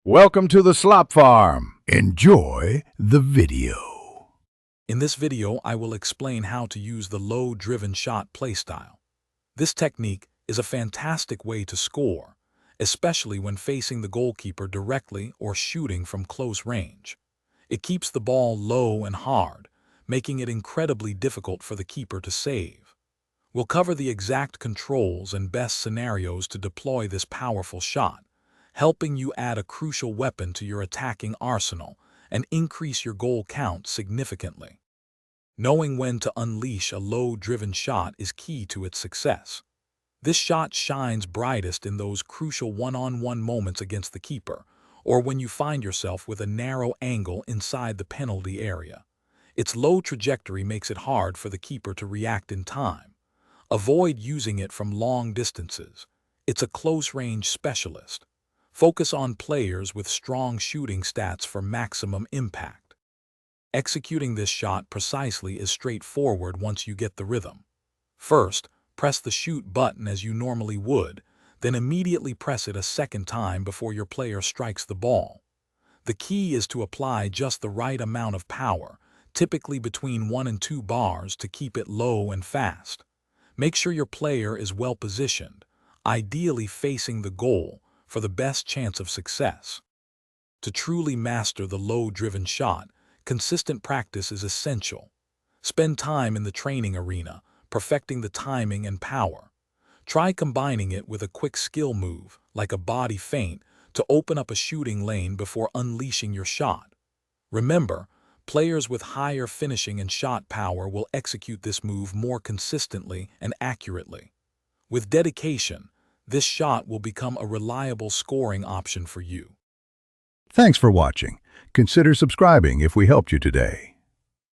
Welcome to the Slop Farm. Enjoy the video. In this video, I will explain how to use the low-driven shot playstyle. This technique is a fantastic way to score, especially when facing the goalkeeper directly or shooting from close range. It keeps the ball low and hard, making it incredibly difficult for the keeper to save. We'll cover the exact controls and best scenarios to deploy this powerful shot, helping you add a crucial weapon to your attacking arsenal and increase your goal count significantly. Knowing when to unleash a low-driven shot is key to its success. This shot shines brightest in those crucial one-on-one moments against the keeper, or when you find yourself with a narrow angle inside the penalty area. Its low trajectory makes it hard for the keeper to react in time. Avoid using it from long distances. It's a close-range specialist. Focus on players with strong shooting stats for maximum impact. Executing this shot precisely is straightforward once you get the rhythm. First, press the shoot button as you normally would, then immediately press it a second time before your player strikes the ball. The key is to apply just the right amount of power, typically between 1 and 2 bars, to keep it low and fast. Make sure your player is well positioned, ideally facing the goal, for the best chance of success. To truly master the low-driven shot, consistent practice is essential. Spend time in the training arena, perfecting the timing and power. Try combining it with a quick skill move, like a body feint, to open up a shooting lane before unleashing your shot. Remember, players with higher finishing and shot power will execute this move more consistently and accurately. With dedication, this shot will become a reliable scoring option for you. Thanks for watching. Consider subscribing if we helped you today.